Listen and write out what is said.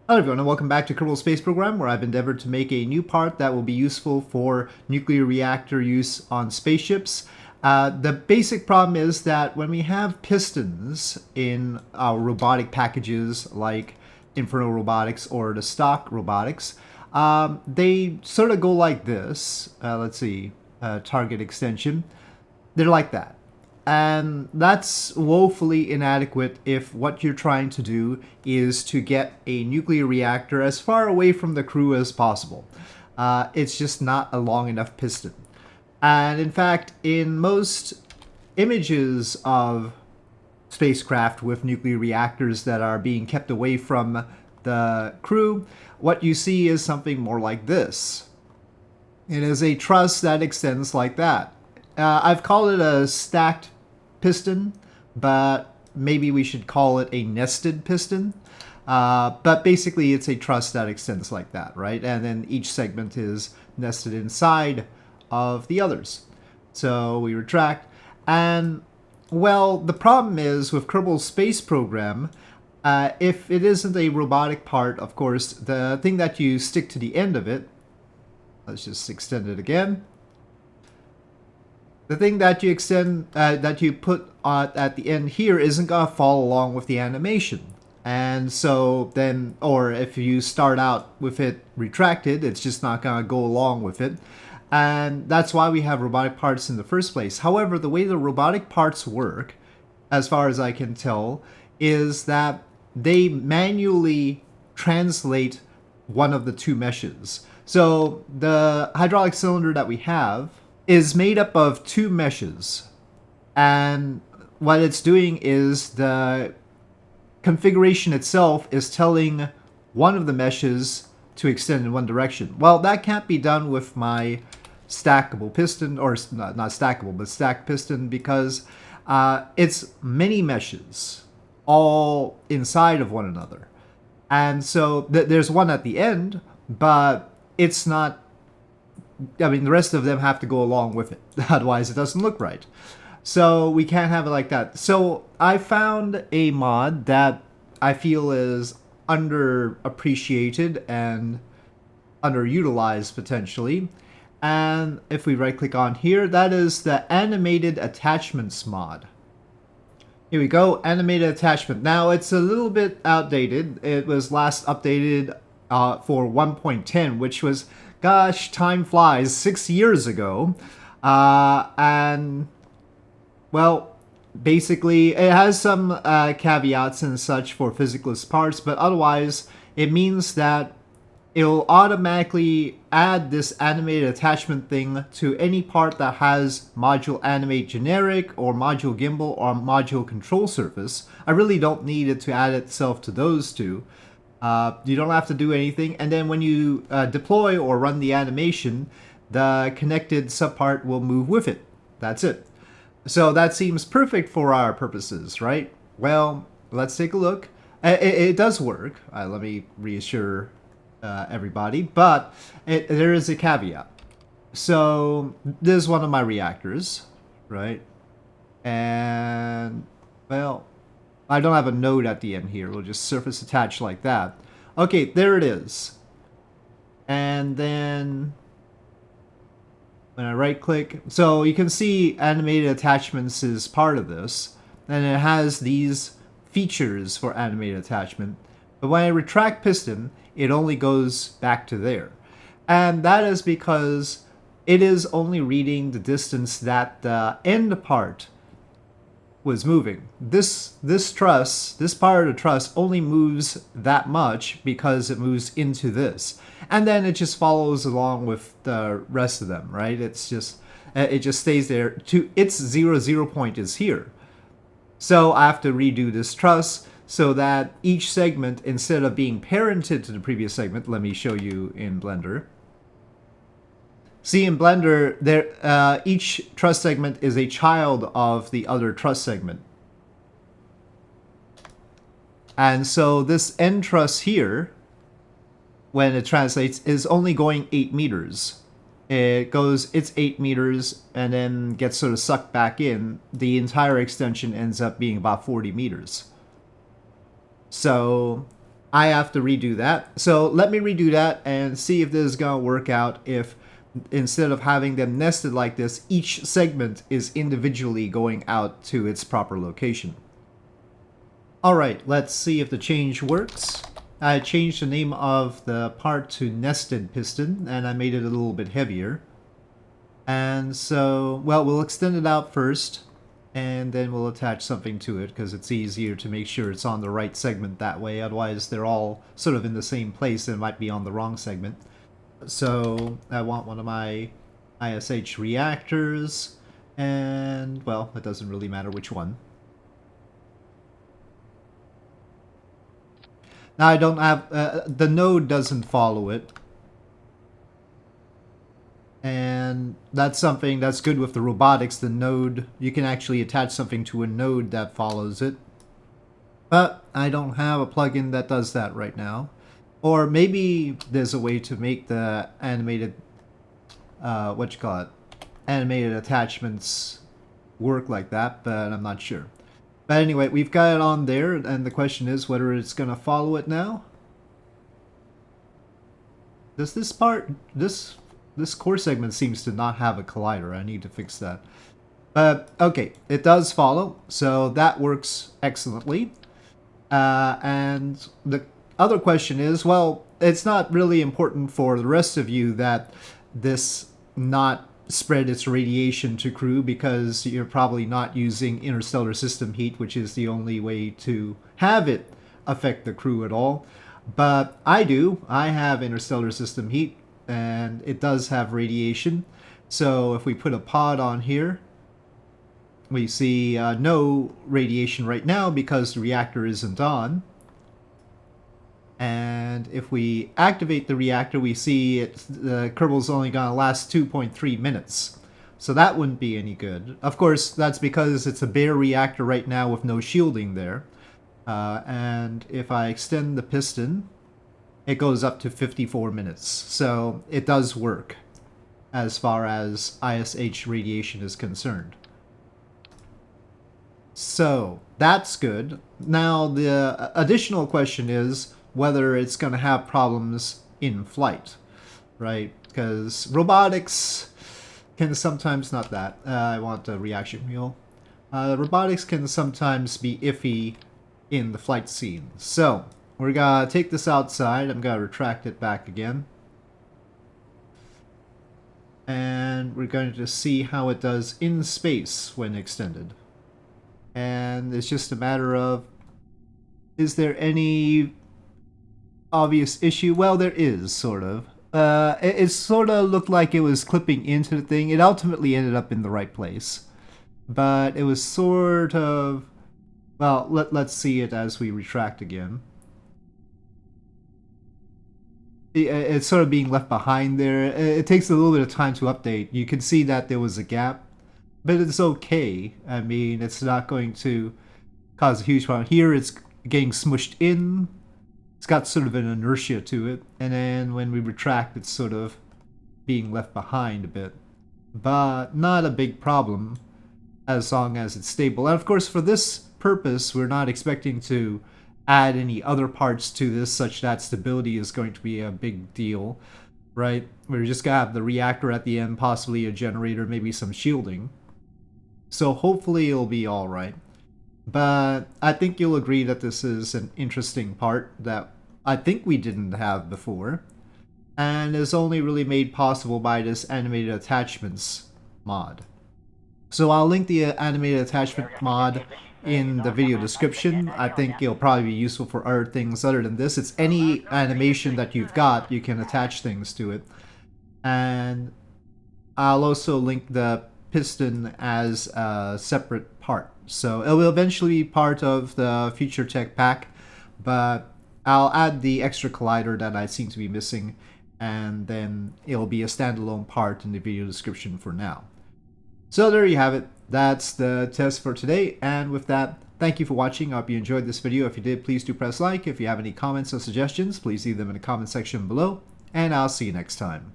Hello everyone and welcome back to Kerbal Space Program, where I've endeavored to make a new part that will be useful for nuclear reactor use on spaceships. The basic problem is that when we have pistons in our robotic packages like Inferno Robotics or the stock robotics, they sort of go like this. Let's see, target extension. They're like that. And that's woefully inadequate if what you're trying to do is to get a nuclear reactor as far away from the crew as possible. It's just not a long enough piston. And in fact, in most images of spacecraft with nuclear reactors that are being kept away from the crew, what you see is something more like this. It is a truss that extends like that. I've called it a stacked piston, but maybe we should call it a nested piston. But basically, it's a truss that extends like that, right? And then each segment is nested inside of the others. So we retract. And, well, the problem is with Kerbal Space Program, if it isn't a robotic part, of course, the thing that you stick to the end of it, let's just extend it again. The thing that you extend, that you put at the end here isn't going to follow along with the animation. And so then, or if you start out with it retracted, it's just not going to go along with it. And that's why we have robotic parts in the first place. However, the way the robotic parts work, as far as I can tell, is that they manually translate one of the two meshes. So the hydraulic cylinder that we have is made up of two meshes, and what it's doing is the configuration itself is telling one of the meshes to extend in one direction. Well, that can't be done with my stackable piston, or not stackable, but stacked piston, because it's many meshes all inside of one another. And so there's one at the end, but it's not, I mean, the rest of them have to go along with it. Otherwise, it doesn't look right. So we can't have it like that. So I found a mod that I feel is underappreciated and underutilized potentially. And if we right click on here, that is the animated attachments mod. Here we go, animated attachment. Now it's a little bit outdated. It was last updated for 1.10, which was, gosh, time flies, 6 years ago. And, well, basically, it has some caveats and such for physicalist parts, but otherwise, it means that it'll automatically add this animated attachment thing to any part that has module animate generic or module gimbal or module control surface. I really don't need it to add itself to those two. You don't have to do anything, and then when you deploy or run the animation, the connected subpart will move with it. That's it. So that seems perfect for our purposes, right? Well, let's take a look. It does work. Let me reassure everybody, but there is a caveat. So this is one of my reactors, right? And, well, I don't have a node at the end here. We'll just surface attach like that. Okay, there it is. And then when I right click, so you can see animated attachments is part of this. And it has these features for animated attachment. But when I retract piston, it only goes back to there. And that is because it is only reading the distance that the end part was moving. This truss, this part of the truss only moves that much because it moves into this. And then it just follows along with the rest of them, right? It just stays there. To its 0 point is here. So I have to redo this truss so that each segment, instead of being parented to the previous segment, let me show you in Blender. See, in Blender, there each truss segment is a child of the other truss segment. And so this end truss here, when it translates, is only going 8 meters. It's 8 meters and then gets sort of sucked back in. The entire extension ends up being about 40 meters. So I have to redo that. So let me redo that and see if this is going to work out if instead of having them nested like this, each segment is individually going out to its proper location. Alright, let's see if the change works. I changed the name of the part to nested piston and I made it a little bit heavier. And so, well, we'll extend it out first and then we'll attach something to it because it's easier to make sure it's on the right segment that way. Otherwise, they're all sort of in the same place and it might be on the wrong segment. So I want one of my ISH reactors, and well, it doesn't really matter which one. Now I don't have, the node doesn't follow it. And that's something that's good with the robotics, the node, you can actually attach something to a node that follows it. But I don't have a plugin that does that right now. Or maybe there's a way to make the animated, animated attachments work like that, but I'm not sure. But anyway, we've got it on there, and the question is whether it's going to follow it now. Does this part, this core segment seems to not have a collider. I need to fix that. But okay, it does follow, so that works excellently. And the other question is, well, it's not really important for the rest of you that this not spread its radiation to crew because you're probably not using interstellar system heat, which is the only way to have it affect the crew at all. But I do. I have interstellar system heat, and it does have radiation. So if we put a pod on here, we see no radiation right now because the reactor isn't on. And if we activate the reactor, we see the Kerbal's only going to last 2.3 minutes. So that wouldn't be any good. Of course, that's because it's a bare reactor right now with no shielding there. And if I extend the piston, it goes up to 54 minutes. So it does work as far as ISH radiation is concerned. So that's good. Now the additional question is whether it's going to have problems in flight, right? Because robotics can sometimes, not that, I want a reaction wheel. Robotics can sometimes be iffy in the flight scene. So we're going to take this outside. I'm going to retract it back again. And we're going to see how it does in space when extended. And it's just a matter of, is there any obvious issue? Well, there is, sort of. It sort of looked like it was clipping into the thing. It ultimately ended up in the right place. But it was sort of... Well, let's see it as we retract again. It's sort of being left behind there. It takes a little bit of time to update. You can see that there was a gap. But it's okay. I mean, it's not going to cause a huge problem. Here it's getting smushed in. It's got sort of an inertia to it. And then when we retract, it's sort of being left behind a bit. But not a big problem as long as it's stable. And of course, for this purpose, we're not expecting to add any other parts to this such that stability is going to be a big deal, right? We're just going to have the reactor at the end, possibly a generator, maybe some shielding. So hopefully it'll be alright. But I think you'll agree that this is an interesting part that I think we didn't have before, and is only really made possible by this animated attachments mod. So I'll link the animated attachment mod in the video description. I think it'll probably be useful for other things other than this. It's any animation that you've got, you can attach things to it. And I'll also link the piston as a separate part. So it will eventually be part of the Future Tech pack, but I'll add the extra collider that I seem to be missing, and then it'll be a standalone part in the video description for now. So there you have it. That's the test for today, and with that, thank you for watching. I hope you enjoyed this video. If you did, please do press like. If you have any comments or suggestions, please leave them in the comment section below, and I'll see you next time.